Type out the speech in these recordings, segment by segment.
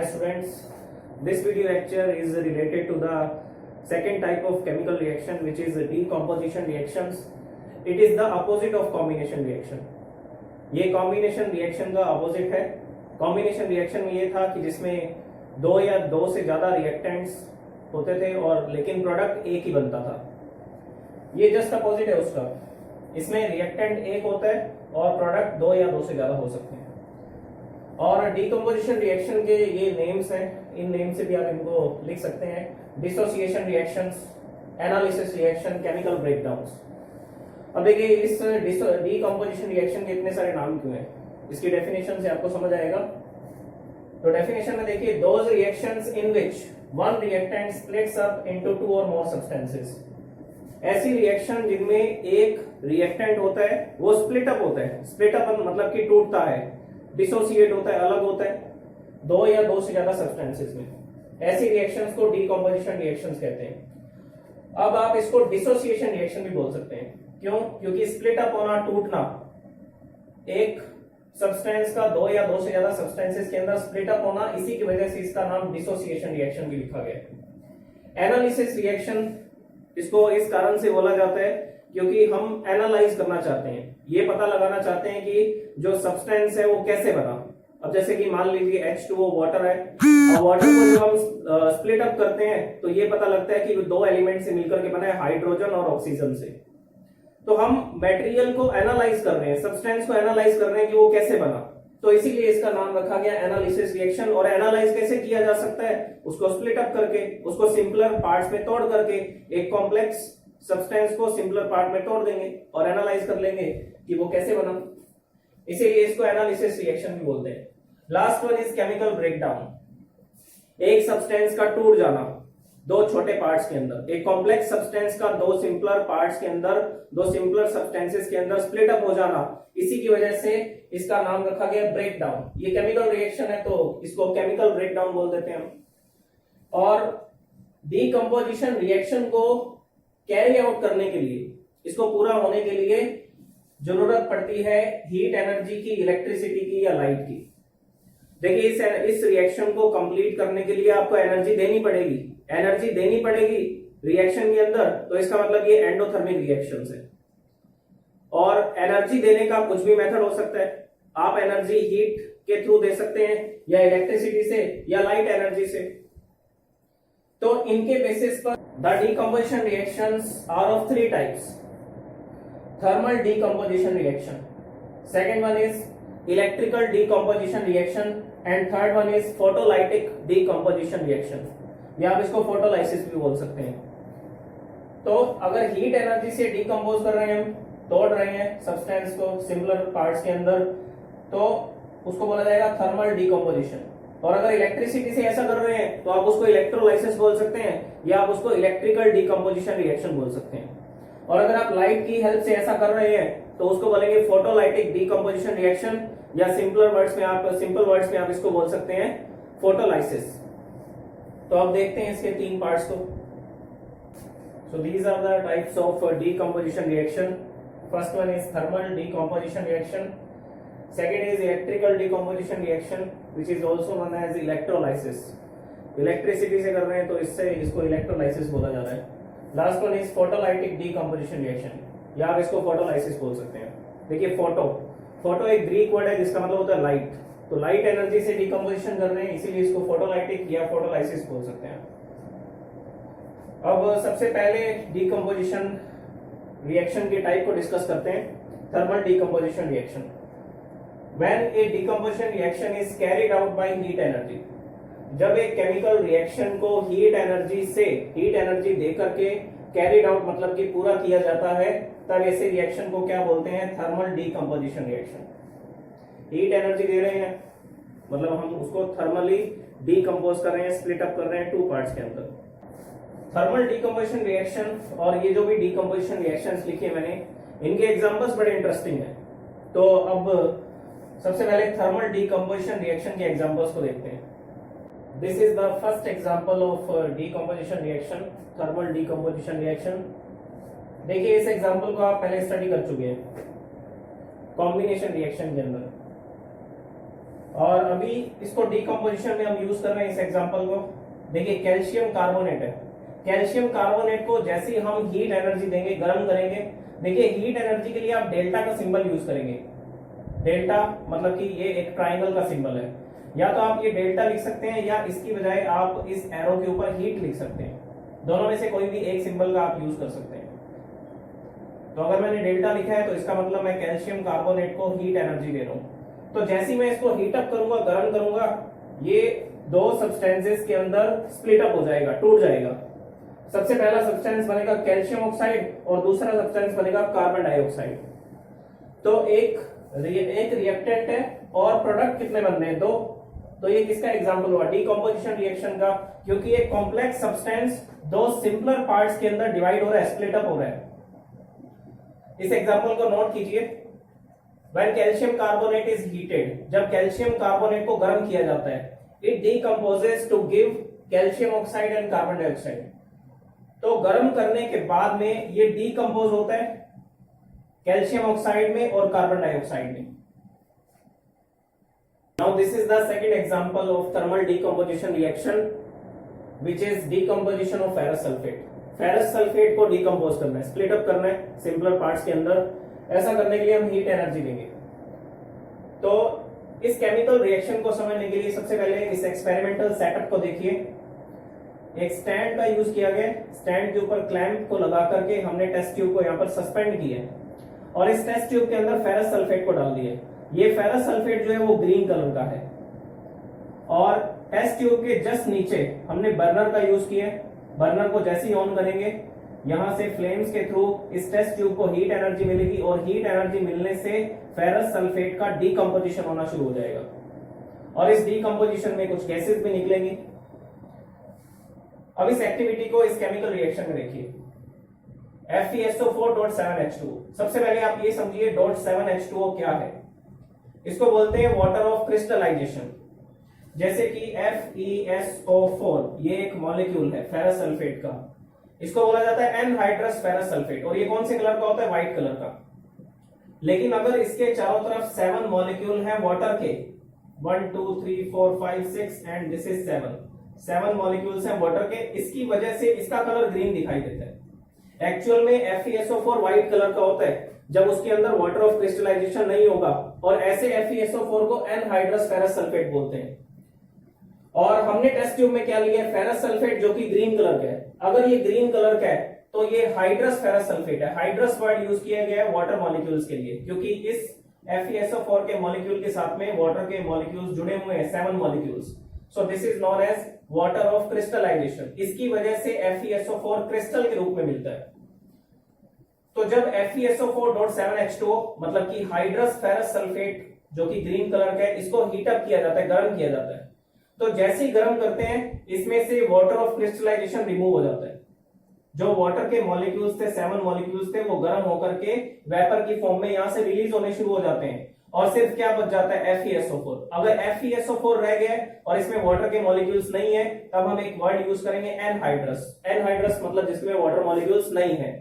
students, this video lecture is related to the second type of chemical reaction, which is decomposition reactions. It is the opposite of combination reaction. ये combination reaction का opposite है. Combination reaction में ये था कि जिसमें दो या दो से ज्यादा reactants होते थे और लेकिन प्रोडक्ट एक ही बनता था. ये जस्ट अपोजिट है उसका. इसमें रिएक्टेंट एक होता है और प्रोडक्ट दो या दो से ज्यादा हो सकते हैं. और डीकंपोजिशन रिएक्शन के ये नेम्स हैं, इन नेम से भी आप इनको लिख सकते हैं. Dissociation reactions, analysis reaction, chemical breakdowns. अब देखिए इस डीकंपोजिशन रिएक्शन के इतने सारे नाम क्यों हैं, इसकी डेफिनेशन से आपको समझ आएगा. तो डेफिनेशन में देखिए, those reactions in which one reactant splits up into two और मोर सब्सटेंसेस. ऐसी रिएक्शन जिनमें एक रिएक्टेंट होता है वो स्प्लिट अप होता है. स्प्लिट अप मतलब कि टूटता है, डिसोसिएट होता है, अलग होता है दो या दो से ज्यादा सब्सटेंसेस में. ऐसी रिएक्शंस को डीकंपोजिशन रिएक्शंस कहते हैं. अब आप इसको डिसोसिएशन रिएक्शन भी बोल सकते हैं. क्यों? क्योंकि स्प्लिट अप होना, टूटना, एक सब्सटेंस का दो या दो से ज्यादा सब्सटेंसेस के अंदर स्प्लिट अप होना, इसी की वजह से इसका नाम डिसोसिएशन रिएक्शन भी लिखा गया है. एनालिसिस रिएक्शन इसको इस कारण से बोला जाता है क्योंकि हम एनालाइज करना चाहते हैं, ये पता लगाना चाहते हैं कि जो सब्सटेंस है वो कैसे बना. अब जैसे कि मान लीजिए H2O वाटर है, और वाटर को जब हम स्प्लिट अप करते हैं तो ये पता लगता है कि दो एलिमेंट से मिलकर के बना है, हाइड्रोजन और ऑक्सीजन से. तो हम मटेरियल को एनालाइज कर रहे हैं, सब्सटेंस को एनालाइज कर रहे हैं कि वो कैसे बना. तो इसीलिए इसका नाम रखा गया एनालिसिस रिएक्शन. और एनालाइज कैसे किया जा सकता है? उसको स्प्लिट अप करके, उसको सिंपलर पार्ट्स में तोड़ करके, एक कॉम्प्लेक्स सब्सटेंस को सिंपलर पार्ट में तोड़ देंगे और एनालाइज कर लेंगे कि वो कैसे बना. इसीलिए इसको एनालिसिस रिएक्शन भी बोलते हैं. Last one is chemical breakdown. एक सब्सटेंस का टूट जाना दो छोटे पार्ट्स के अंदर, एक कॉम्प्लेक्स सब्सटेंस का दो सिंपलर पार्ट्स के अंदर, दो सिंपलर सब्सटेंसेस के अंदर स्प्लिट अप हो जाना, इसी की वजह से इसका नाम रखा गया ब्रेकडाउन. ये केमिकल रिएक्शन है तो इसको केमिकल ब्रेकडाउन बोल देते हैं हम. और डीकंपोजिशन रिएक्शन को कैरी आउट करने के लिए, इसको पूरा होने के लिए जरूरत पड़ती है हीट एनर्जी की, इलेक्ट्रिसिटी की या लाइट की. देखिए इस रिएक्शन को कंप्लीट करने के लिए आपको एनर्जी देनी पड़ेगी. एनर्जी देनी पड़ेगी रिएक्शन के अंदर, तो इसका मतलब ये एंडोथर्मिक रिएक्शन है. और एनर्जी देने का कुछ भी मेथड हो सकता है. आप एनर्जी हीट के थ्रू दे सकते हैं, या इलेक्ट्रिसिटी से, या लाइट एनर्जी से. तो इनके बेसिस पर the decomposition reactions are of three types. Thermal decomposition reaction, second one is electrical decomposition reaction, and third one is photolytic decomposition reaction, या आप इसको फोटोलाइसिस भी बोल सकते हैं. तो अगर हीट एनर्जी से डीकंपोज कर रहे हैं, हम तोड़ रहे हैं सब्सटेंस को सिंपलर पार्ट्स के अंदर, तो उसको बोला जाएगा थर्मल डीकंपोजिशन. और अगर इलेक्ट्रिसिटी से ऐसा कर रहे हैं तो आप उसको इलेक्ट्रोलाइसिस बोल सकते हैं, या आप उसको इलेक्ट्रिकल डीकंपोजिशन रिएक्शन बोल सकते हैं. और अगर आप लाइट की हेल्प से ऐसा कर रहे हैं तो उसको बोलेंगे फोटोलाइटिक डीकंपोजिशन रिएक्शन, या सिंपल वर्ड्स में आप इसको बोल सकते हैं फोटोलाइसिस. तो अब देखते हैं इसके तीन पार्ट्स को. So these are the types of decomposition reaction. First one is thermal decomposition reaction, second is electrical decomposition reaction which is also known as electrolysis. Electricity से कर रहे हैं तो इससे इसको इलेक्ट्रोलाइसिस बोला जाता है. Last one is photolytic decomposition reaction, या आप इसको फोटोलाइसिस बोल सकते हैं. देखिए फोटो एक ग्रीक वर्ड है जिसका मतलब होता है लाइट. तो लाइट एनर्जी से डीकंपोजिशन कर रहे हैं, इसीलिए इसको फोटोलाइटिक या फोटोलाइसिस बोल सकते हैं. अब सबसे पहले डीकंपोजिशन रिएक्शन के टाइप को डिस्कस करते हैं. Thermal decomposition reaction. When a decomposition reaction is carried out by heat energy, जब एक केमिकल रिएक्शन को हीट एनर्जी दे करके कैरिड आउट मतलब कि पूरा किया जाता है, तब ऐसे रिएक्शन को क्या बोलते हैं? Thermal decomposition reaction. Heat energy दे रहे हैं मतलब हम उसको थर्मली डीकंपोज कर रहे हैं, स्प्लिट अप कर रहे हैं टू पार्ट्स के अंदर. थर्मल डीकंपोजिशन रिएक्शन और ये जो भी डीकंपोजिशन रिएक्शंस लिखे मैंने, इनके एग्जांपल्स बड़े इंटरेस्टिंग हैं. तो अब सबसे पहले थर्मल डीकंपोजिशन रिएक्शन के एग्जांपल्स को देखते हैं. This is the first example of decomposition reaction, thermal decomposition reaction. देखिए इस एग्जांपल को आप पहले स्टडी कर चुके हैं कॉम्बिनेशन रिएक्शन के अंदर. और अभी इसको डीकम्पोजिशन में हम यूज कर रहे हैं इस एग्जांपल को। देखिए कैल्शियम कार्बोनेट है, कैल्शियम कार्बोनेट को जैसे ही हम हीट एनर्जी देंगे, गर्म करेंगे, देखिए हीट एनर्जी के लिए आप डेल्टा का सिंबल यूज करेंगे। डेल्टा मतलब कि ये एक ट्राइंगल का सिंबल है, या तो आप ये डेल्टा लिख सकते हैं या इसकी बजाय आप इस एरो के ऊपर हीट लिख सकते हैं। दोनों में से कोई भी एक सिंबल का आप यूज कर सकते हैं। तो अगर मैंने डेल्टा लिखा है तो इसका मतलब मैं कैल्शियम कार्बोनेट को हीट एनर्जी दे रहा हूं। तो जैसे ही मैं इसको हीट अप करूंगा, गर्म करूंगा, ये दो सब्सटेंसेस के अंदर स्प्लिट अप हो जाएगा, टूट जाएगा। सबसे पहला सब्सटेंस बनेगा कैल्शियम ऑक्साइड और दूसरा सब्सटेंस बनेगा कार्बन डाइऑक्साइड। तो एक रिएक्टेंट है और प्रोडक्ट कितने बनने हैं? दो। तो ये किसका एग्जांपल हुआ? डीकंपोजिशन रिएक्शन का, क्योंकि एक कॉम्प्लेक्स सब्सटेंस दो सिंपलर पार्ट्स के अंदर डिवाइड हो रहा है, स्प्लिट अप हो रहा है। इस एग्जांपल को नोट कीजिए। When calcium carbonate is heated, जब कैल्शियम कार्बोनेट को गर्म किया जाता है, it decomposes to give calcium oxide and carbon dioxide. तो गर्म करने के बाद में ये डीकंपोज होता है कैल्शियम ऑक्साइड में और कार्बन डाइऑक्साइड में। Now this is the second example of thermal decomposition reaction, which is decomposition of ferrous sulfate. Ferrous sulphate को डिकम्पोज करना है, स्प्लिट अप करना है सिंपलर पार्ट्स के अंदर। ऐसा करने के लिए हम हीट एनर्जी देंगे। तो इस केमिकल रिएक्शन को समझने के लिए सबसे पहले इस एक्सपेरिमेंटल सेटअप को देखिए। एक स्टैंड का यूज किया गया, स्टैंड के ऊपर क्लैंप को लगा करके हमने टेस्ट ट्यूब को यहाँ पर सस्पेंड किया और इस टेस्ट ट्यूब के अंदर फेरस सल्फेट को डाल दिया। ये फेरस सल्फेट जो है वो ग्रीन कलर का है और टेस्ट ट्यूब के जस्ट नीचे हमने बर्नर का यूज किया। बर्नर को जैसे ही ऑन करेंगे, यहां से फ्लेम्स के थ्रू इस टेस्ट ट्यूब को हीट एनर्जी मिलेगी और हीट एनर्जी मिलने से फेरस सल्फेट का डीकंपोजिशन होना शुरू हो जाएगा और इस डीकंपोजिशन में कुछ गैसेस भी निकलेंगी। अब इस एक्टिविटी को इस केमिकल रिएक्शन में देखिए। FeSO4.7H2। सबसे पहले आप ये समझिए .7H2O क्या है। इसको बोलते हैं वाटर ऑफ क्रिस्टलाइजेशन। जैसे कि FeSO4 ये एक मॉलिक्यूल है फेरस सल्फेट का, इसको बोला जाता है एनहाइड्रस फेरस सल्फेट और ये कौन से कलर का होता है? व्हाइट कलर का। लेकिन अगर इसके चारों तरफ 7 मॉलिक्यूल हैं वाटर के, 1 2 3 4 5 6 एंड दिस इज 7 मॉलिक्यूल्स हैं वाटर के, इसकी वजह से इसका कलर ग्रीन दिखाई देता है। एक्चुअल में FeSO4 व्हाइट कलर का होता है जब उसके अंदर वाटर ऑफ क्रिस्टलाइजेशन नहीं होगा और ऐसे FeSO4 को एनहाइड्रस फेरस सल्फेट बोलते हैं। और हमने टेस्ट ट्यूब में क्या लिया है? फेरस सल्फेट जो कि ग्रीन कलर का है। अगर ये ग्रीन कलर का है तो ये हाइड्रस फेरस सल्फेट है। हाइड्रस वर्ड यूज किया गया है वाटर मॉलिक्यूल्स के लिए, क्योंकि इस FeSO4 के मॉलिक्यूल के साथ में वाटर के मॉलिक्यूल्स जुड़े हुए हैं, 7 molecules. So this is known as water of crystallization. इसकी वजह से FeSO4 क्रिस्टल के रूप में मिलता है। तो जब FeSO4.7H2O मतलब कि हाइड्रस फेरस सल्फेट जो कि ग्रीन कलर का है, इसको हीटअप किया जाता है, गर्म किया जाता है। तो जैसे ही गर्म करते हैं, इसमें से वाटर ऑफ क्रिस्टलाइजेशन रिमूव हो जाता है। जो वाटर के मॉलिक्यूल्स थे, 7 मॉलिक्यूल्स थे, वो गर्म होकर के वेपर की फॉर्म में यहां से रिलीज होने शुरू हो जाते हैं और सिर्फ क्या बच जाता है? FeSO4। अगर FeSO4 रह गया और इसमें वाटर के मॉलिक्यूल्स नहीं है, तब हम एक वर्ड यूज करेंगे एनहाइड्रस। एनहाइड्रस मतलब जिसमें वाटर मॉलिक्यूल्स नहीं है,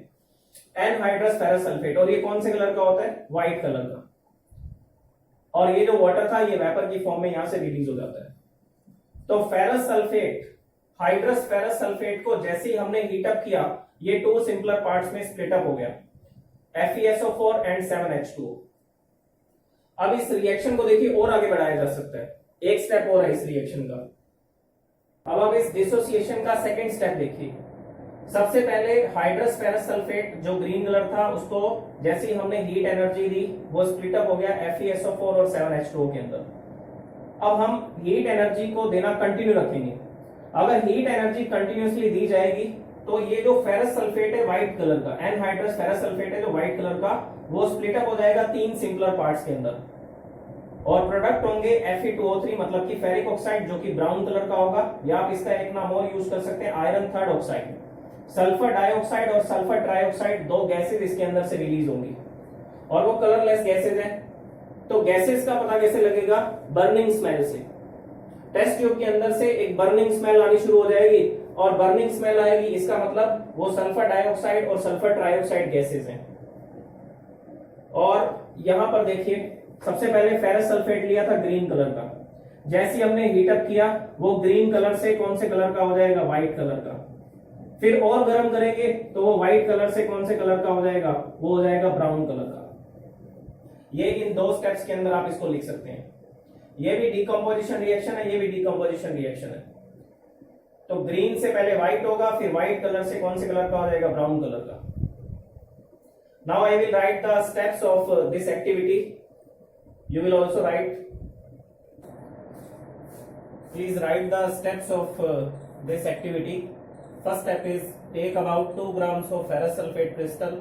एनहाइड्रस फेरस सल्फेट। और ये कौन से कलर का होता है? व्हाइट कलर का। और ये जो वाटर था ये वेपर की फॉर्म में यहां से रिलीज हो जाता है। तो ferrous sulphate, hydrous ferrous sulphate को जैसे ही हमने हीटअप किया, ये 2 सिंपलर पार्ट्स में स्प्लिट अप हो गया, FeSO4 एंड 7H2O। अब इस रिएक्शन को देखिए और आगे बढ़ाया जा सकता है, एक स्टेप और है इस रिएक्शन का। अब आप इस डिसोसिएशन का सेकेंड स्टेप देखिए। सबसे पहले हाइड्रस फेरस सल्फेट जो ग्रीन कलर था, उसको जैसे ही हमने हीट एनर्जी दी, वो स्प्लिट अप हो गया FeSO4 और 7H2O के अंदर। अब हम हीट एनर्जी को देना कंटिन्यू रखेंगे। अगर हीट एनर्जी कंटिन्यूअसली दी जाएगी तो ये जो फेरस सल्फेट है व्हाइट कलर का, एनहाइड्रस फेरस सल्फेट है जो व्हाइट कलर का, वो स्प्लिट अप हो जाएगा 3 सिंपलर पार्ट्स के अंदर और प्रोडक्ट होंगे Fe2O3 मतलब कि फेरिक ऑक्साइड जो कि ब्राउन कलर का होगा, या आप इसका एक नाम और यूज कर सकते हैं iron third oxide. Sulphur dioxide और सल्फर ट्राइऑक्साइड, 2 गैसेज इसके अंदर से रिलीज होंगी और वो कलरलेस गैसेज हैं। तो गैसेस का पता कैसे लगेगा? बर्निंग स्मेल से। टेस्ट ट्यूब के अंदर से एक बर्निंग स्मेल आनी शुरू हो जाएगी और बर्निंग स्मेल आएगी, इसका मतलब वो सल्फर डाइऑक्साइड और सल्फर ट्राइऑक्साइड गैसेस हैं। और यहां पर देखिए, सबसे पहले फेरस सल्फेट लिया था ग्रीन कलर का, जैसे ही हमने हीटअप किया वो ग्रीन कलर से कौन से कलर का हो जाएगा, व्हाइट कलर का। फिर और गर्म करेंगे तो वो व्हाइट कलर से कौन से कलर का हो जाएगा, वो हो जाएगा ब्राउन कलर का। ये इन दो स्टेप्स के अंदर आप इसको लिख सकते हैं। ये भी डीकंपोजिशन रिएक्शन है, ये भी डीकंपोजिशन रिएक्शन है। तो ग्रीन से पहले व्हाइट होगा, फिर व्हाइट कलर से कौन से कलर का हो जाएगा, ब्राउन कलर का। Now I will write the steps of this activity. You will also write, please write the steps of this activity. First step is take about 2 grams of ferrous sulphate crystal.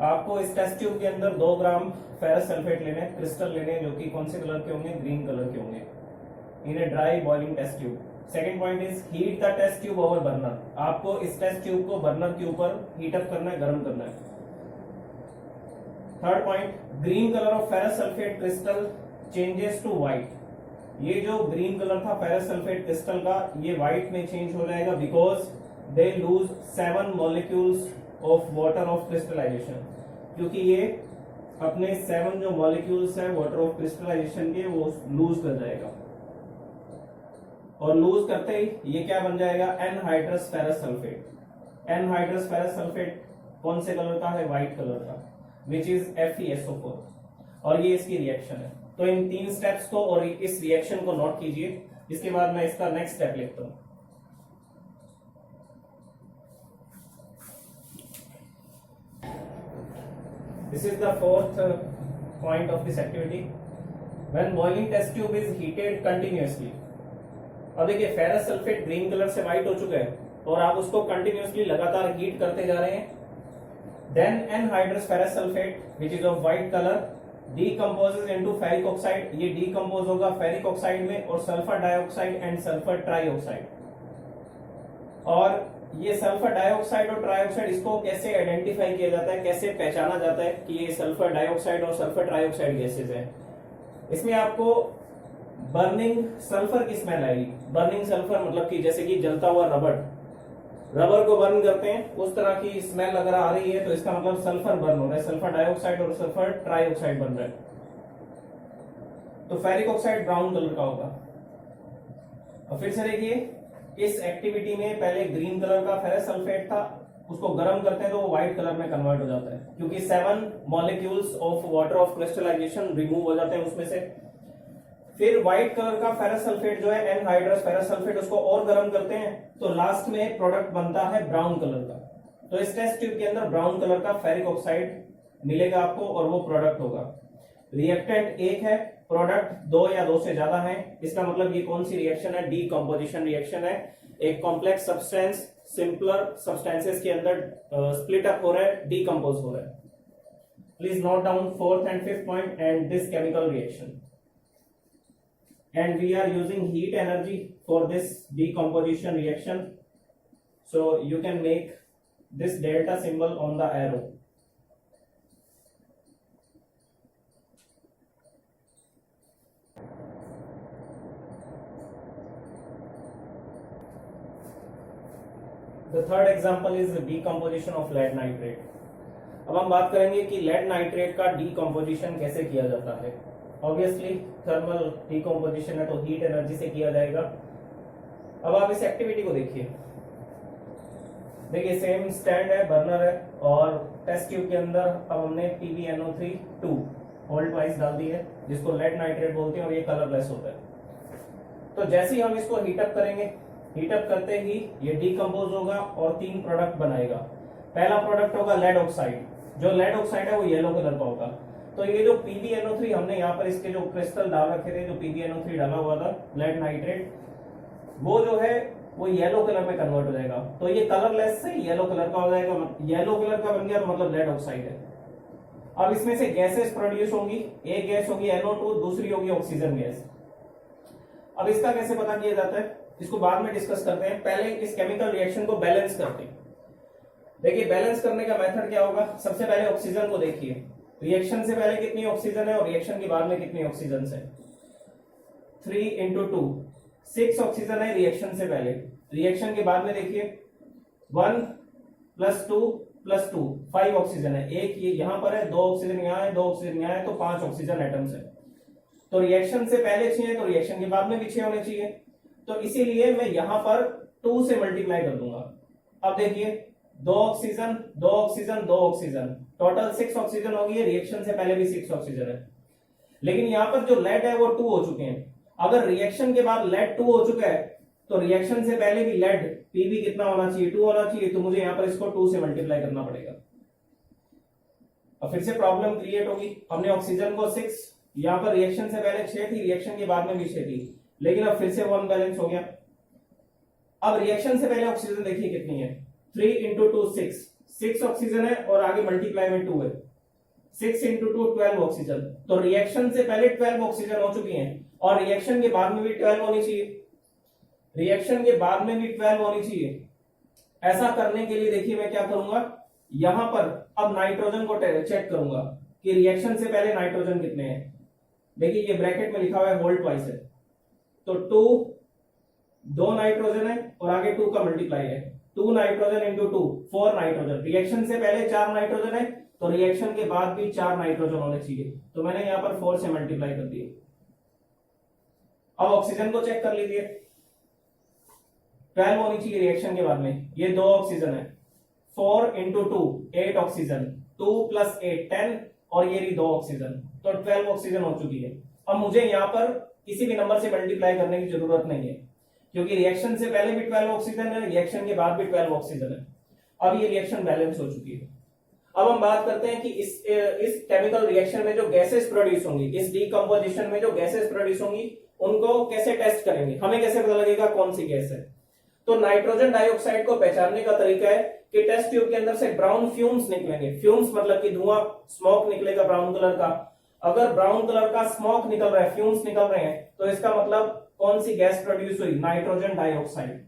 आपको इस test tube के अंदर 2 gram ferrous sulphate लेने, crystal लेने, जो कि कौन से कलर के होंगे, ग्रीन कलर के होंगे, in a dry boiling test tube. Second point is heat the test tube over burner. आपको इस टेस्ट ट्यूब को बर्नर के ऊपर हीट अप करना है, गर्म करना है। Third point, green colour of ferrous sulphate crystal changes to white. ये जो ग्रीन कलर था फेरस सल्फेट क्रिस्टल का, ये व्हाइट में चेंज हो जाएगा because they lose 7 molecules of water of crystallization. क्योंकि ये अपने 7 जो मॉलिक्यूल्स है वाटर ऑफ क्रिस्टलाइजेशन के, वो लूज कर जाएगा। और लूज करते ही ये क्या बन जाएगा, anhydrous ferrous sulphate. Anhydrous ferrous sulphate कौन से कलर का है, व्हाइट कलर का, विच इज FeSO4। और ये इसकी रिएक्शन है। तो इन 3 स्टेप्स को और इस रिएक्शन को नोट कीजिए। इसके बाद मैं इसका नेक्स्ट स्टेप लिखता हूं। This is the fourth point of this activity. When boiling test tube is heated continuously. अब देखिए फेरस सल्फेट ग्रीन कलर से व्हाइट हो चुका है और आप उसको कंटिन्यूअसली लगातार हीट करते जा रहे हैं। Then anhydrous ferrous sulfate, which is of white color, decomposes into ferric oxide. ये decompose होगा फेरिक ऑक्साइड में और sulphur dioxide and sulphur trioxide. और ये सल्फर डाइऑक्साइड और ट्राइऑक्साइड, इसको कैसे आइडेंटिफाई किया जाता है, कैसे पहचाना जाता है कि ये सल्फर डाइऑक्साइड और सल्फर ट्राइऑक्साइड गैसेज हैं। इसमें आपको बर्निंग सल्फर की स्मेल आएगी। बर्निंग सल्फर मतलब कि जैसे कि जलता हुआ रबर को बर्न करते हैं, उस तरह की स्मेल अगर आ रही है तो इसका मतलब सल्फर बर्न हो रहा है, सल्फर डाइऑक्साइड और सल्फर ट्राइऑक्साइड बन रहा है। तो फेरिक ऑक्साइड ब्राउन कलर का होगा। और फिर से देखिए, इस एक्टिविटी में पहले ग्रीन कलर का फेरस सल्फेट था, उसको गर्म करते हैं तो वो व्हाइट कलर में कन्वर्ट हो जाता है, क्योंकि 7 molecules of water of crystallization remove हो जाते हैं उसमें से। फिर व्हाइट कलर का फेरस सल्फेट जो है, एनहाइड्रस फेरस सल्फेट, उसको और गर्म करते हैं तो लास्ट में एक प्रोडक्ट बनता है ब्राउन कलर का। तो इस टेस्ट ट्यूब के अंदर ब्राउन कलर का फेरिक ऑक्साइड मिलेगा आपको और वो प्रोडक्ट होगा। रिएक्टेंट एक है, प्रोडक्ट 2 या 2 से ज्यादा है। इसका मतलब ये कौन सी रिएक्शन है, डीकंपोजिशन रिएक्शन है। एक कॉम्प्लेक्स सब्सटेंस सिंपलर सब्सटेंसेस के अंदर स्प्लिट अप हो रहा है, डीकंपोज हो रहा है। Please note down 4th and 5th point and this chemical reaction. And we are using heat energy for this decomposition reaction, so you can make this delta symbol on the arrow. The third example is the decomposition of lead nitrate. अब हम बात करेंगे कि lead nitrate का decomposition कैसे किया जाता है। ऑब्वियसली थर्मल डिकम्पोजिशन है तो हीट एनर्जी से किया जाएगा। अब आप इस एक्टिविटी को देखिए, सेम स्टैंड है, बर्नर है और टेस्ट ट्यूब के अंदर अब हमने PbNO3 2 होल ट्वाइस डाल दी है, जिसको लेड नाइट्रेट बोलते हैं और ये कलरलेस होता है। तो जैसे ही हम इसको हीटअप करेंगे, हीटअप करते ही ये डिकम्पोज होगा और 3 प्रोडक्ट बनाएगा। पहला प्रोडक्ट होगा लेड ऑक्साइड। जो लेड ऑक्साइड है वो येलो कलर का होगा। तो ये जो PbNO3 हमने यहाँ पर इसके जो क्रिस्टल डाल रखे थे, जो PbNO3 डाला हुआ था लेड नाइट्रेट, वो जो है वो येलो कलर में कन्वर्ट हो जाएगा। तो ये कलरलेस से येलो कलर का हो जाएगा। येलो कलर का बन गया तो मतलब लेड ऑक्साइड है। अब इसमें से गैसेस प्रोड्यूस होंगी। एक गैस होगी NO2, दूसरी होगी ऑक्सीजन गैस। अब इसका कैसे पता किया जाता है, इसको बाद में डिस्कस करते हैं। पहले इस केमिकल रिएक्शन को बैलेंस करते हैं। देखिए बैलेंस करने का मेथड क्या होगा। सबसे पहले ऑक्सीजन को देखिए, रिएक्शन से पहले कितनी ऑक्सीजन है और रिएक्शन के बाद में कितनी ऑक्सीजन है। 3 into 2 6 ऑक्सीजन है रिएक्शन से पहले। रिएक्शन के बाद में देखिए 1 + 2 + 2 5 ऑक्सीजन है। एक ये यहां पर है, 2 ऑक्सीजन यहाँ है, 2 ऑक्सीजन यहाँ है, तो 5 ऑक्सीजन एटम्स है। तो रिएक्शन से पहले 6 है तो रिएक्शन के बाद में भी 6 होने चाहिए, तो इसीलिए मैं यहां पर 2 से मल्टीप्लाई कर दूंगा। अब देखिए 2 oxygen 2 oxygen 2 oxygen, total 6 oxygen हो गई है, रिएक्शन से पहले भी 6 ऑक्सीजन है। लेकिन यहां पर जो लेड है वो 2 हो चुके हैं। अगर रिएक्शन के बाद लेड 2 हो चुका है तो रिएक्शन से पहले भी लेड पीबी कितना होना चाहिए, 2 होना चाहिए, तो मुझे यहां पर इसको 2 से मल्टीप्लाई करना पड़ेगा। अब फिर से प्रॉब्लम क्रिएट होगी। हमने ऑक्सीजन को 6, यहां पर रिएक्शन से पहले 6 थी, रिएक्शन के बाद में भी 6 थी, लेकिन अब फिर से वो अनबैलेंस हो गया। अब रिएक्शन से पहले ऑक्सीजन देखिए कितनी है, 3 इंटू 2 6 ऑक्सीजन है और आगे मल्टीप्लाई में 2 है, 6 इंटू 2 12 ऑक्सीजन। तो रिएक्शन से पहले 12 ऑक्सीजन हो चुकी हैं और रिएक्शन के बाद में भी 12 होनी चाहिए, रिएक्शन के बाद में भी 12 होनी चाहिए। ऐसा करने के लिए देखिए मैं क्या करूंगा, यहां पर अब नाइट्रोजन को चेक करूंगा कि रिएक्शन से पहले नाइट्रोजन कितने हैं। देखिए ये ब्रैकेट में लिखा हुआ है होल ट्वाइस है, तो 2 नाइट्रोजन है और आगे 2 का मल्टीप्लाई है, 2 नाइट्रोजन इंटू 2 4 नाइट्रोजन। रिएक्शन से पहले 4 नाइट्रोजन है तो रिएक्शन के बाद भी 4 नाइट्रोजन होने चाहिए, तो मैंने यहां पर 4 से मल्टीप्लाई कर दिए। अब ऑक्सीजन को चेक कर लीजिए, 12 होनी चाहिए रिएक्शन के बाद में, ये 2 ऑक्सीजन है, 4 इंटू 2 8 ऑक्सीजन, 2 प्लस 8 10 और ये रही 2 ऑक्सीजन, तो 12 ऑक्सीजन हो चुकी है। अब मुझे यहां पर किसी भी नंबर से मल्टीप्लाई करने की जरूरत नहीं है, क्योंकि रिएक्शन से पहले भी 12 ऑक्सीजन है, रिएक्शन के बाद भी 12 ऑक्सीजन है। अब ये रिएक्शन बैलेंस हो चुकी है। अब हम बात करते हैं कि इस केमिकल रिएक्शन में जो गैसेस प्रोड्यूस होंगी, इस डीकंपोजिशन में जो गैसेस प्रोड्यूस होंगी उनको कैसे टेस्ट करेंगे, हमें कैसे पता लगेगा कौन सी गैस है। तो नाइट्रोजन डाइऑक्साइड को पहचानने का तरीका है कि टेस्ट ट्यूब के अंदर से ब्राउन फ्यूम्स निकलेंगे, फ्यूम्स मतलब कि धुआं, स्मोक निकलेगा ब्राउन कलर का। अगर ब्राउन कलर का स्मोक निकल रहा है, फ्यूम्स निकल रहे हैं, तो इसका मतलब कौन सी गैस प्रोड्यूस हुई, नाइट्रोजन डाइऑक्साइड।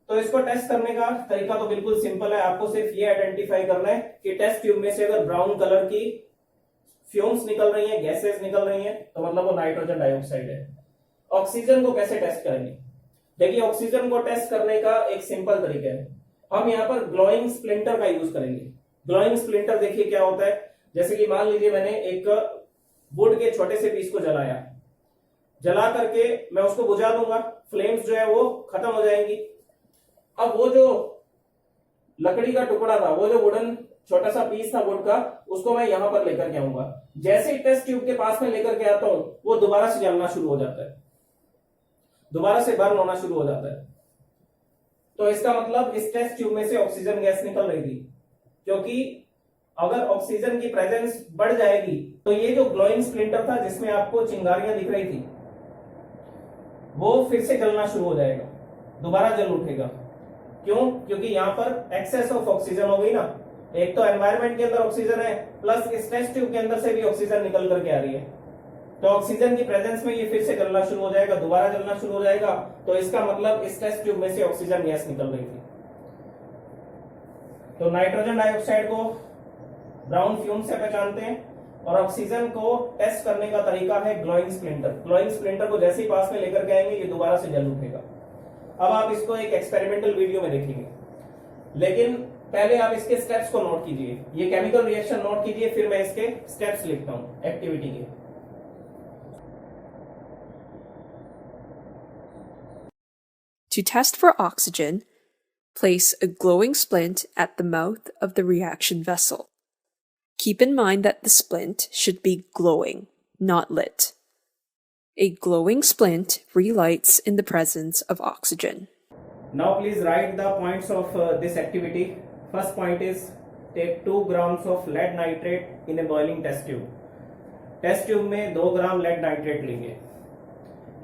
तो इसको टेस्ट करने का तरीका तो बिल्कुल सिंपल है, आपको सिर्फ ये आइडेंटिफाई करना है कि टेस्ट ट्यूब में से अगर ब्राउन कलर की फ्यूम्स निकल रही हैं, गैसेस निकल रही हैं, तो मतलब वो नाइट्रोजन डाइऑक्साइड है। ऑक्सीजन को कैसे टेस्ट करेंगे, देखिए ऑक्सीजन को टेस्ट करने का एक सिंपल तरीका है, हम यहाँ पर ग्लोइंग स्प्लिंटर का यूज करेंगे। ग्लोइंग स्प्लिंटर देखिए क्या होता है, जैसे कि मान लीजिए मैंने एक वुड के छोटे से पीस को जलाया, जला करके मैं उसको बुझा दूंगा, फ्लेम्स जो है वो खत्म हो जाएंगी। अब वो जो लकड़ी का टुकड़ा था, वो जो वुडन छोटा सा पीस था वुड का, उसको मैं यहां पर लेकर के आऊंगा। जैसे ही टेस्ट ट्यूब के पास में लेकर के आता हूं, वो दोबारा से जलना शुरू हो जाता है, दोबारा से बर्न होना शुरू हो जाता है। तो इसका मतलब इस टेस्ट ट्यूब में से ऑक्सीजन गैस निकल रही थी, क्योंकि अगर ऑक्सीजन की प्रेजेंस बढ़ जाएगी तो ये जो ग्लोइंग स्प्लिंटर था जिसमें आपको चिंगारियां दिख रही थी, वो फिर से जलना शुरू हो जाएगा, दोबारा जल उठेगा। क्यों, क्योंकि यहां पर एक्सेस ऑफ ऑक्सीजन हो गई ना, एक तो एनवायरमेंट के अंदर ऑक्सीजन है, प्लस इस टेस्ट ट्यूब के अंदर से भी ऑक्सीजन निकल करके आ रही है, तो ऑक्सीजन की प्रेजेंस में ये फिर से जलना शुरू हो जाएगा, दोबारा जलना शुरू हो जाएगा। तो इसका मतलब इस टेस्ट ट्यूब में से ऑक्सीजन गैस निकल रही थी। तो नाइट्रोजन डाइऑक्साइड को ब्राउन फ्यूम से पहचानते हैं, और ऑक्सीजन को टेस्ट करने का तरीका है ग्लोइंग स्प्लिंटर। ग्लोइंग स्प्लिंटर को जैसे ही पास में लेकर के आएंगे, ये दोबारा से जल उठेगा। अब आप इसको एक एक्सपेरिमेंटल वीडियो में देखेंगे, लेकिन पहले आप इसके स्टेप्स को नोट कीजिए, ये केमिकल रिएक्शन नोट कीजिए, फिर मैं इसके स्टेप्स लिखता हूं एक्टिविटी के। To test for oxygen, place a glowing splint at the mouth of the reaction vessel. Keep in mind that the splint should be glowing, not lit. A glowing splint relights in the presence of oxygen. Now please write the points of this activity. First point is take 2 grams of lead nitrate in a boiling test tube. Test tube में 2 gram lead nitrate लेंगे,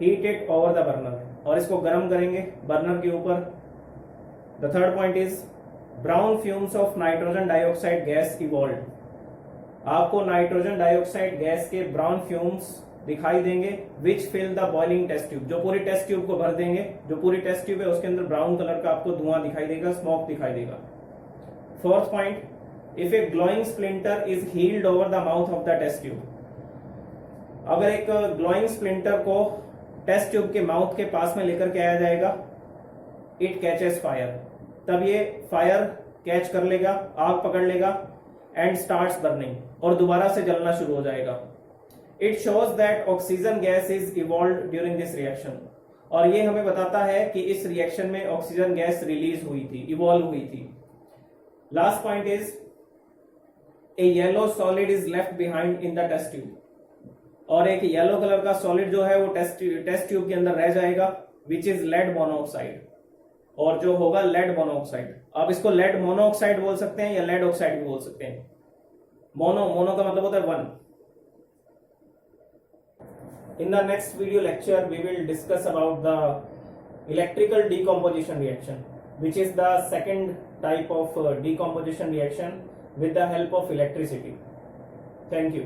heat it over the burner, और इसको गर्म करेंगे burner के ऊपर। The third point is brown fumes of nitrogen dioxide gas evolve. आपको nitrogen dioxide gas के ब्राउन फ्यूम्स दिखाई देंगे, which fill the boiling test tube, जो पूरी टेस्ट ट्यूब को भर देंगे। जो पूरी टेस्ट ट्यूब है उसके अंदर ब्राउन कलर का आपको धुआं दिखाई देगा, स्मोक दिखाई देगा। Fourth point, if a glowing splinter is held over the mouth of the test tube, अगर एक ग्लोइंग स्प्लिंटर को टेस्ट ट्यूब के माउथ के पास में लेकर के आया जाएगा, इट कैचेस फायर, तब ये फायर कैच कर लेगा, आग पकड़ लेगा, एंड स्टार्ट्स बर्निंग, और दोबारा से जलना शुरू हो जाएगा। It shows that oxygen gas is evolve during this reaction, और ये हमें बताता है कि इस रिएक्शन में ऑक्सीजन गैस रिलीज हुई थी, इवॉल्व हुई थी। Last point is a yellow solid is left behind in the test tube, और एक येलो कलर का सॉलिड जो है वो टेस्ट ट्यूब के अंदर रह जाएगा, विच इज लेड मोनोऑक्साइड, और जो होगा लेड मोनोऑक्साइड। आप इसको लेड मोनोऑक्साइड बोल सकते हैं या लेड ऑक्साइड भी बोल सकते हैं। मोनो का मतलब होता है one. In the next video lecture, we will discuss about the electrical decomposition reaction, which is the second type of decomposition reaction with the help of electricity. Thank you.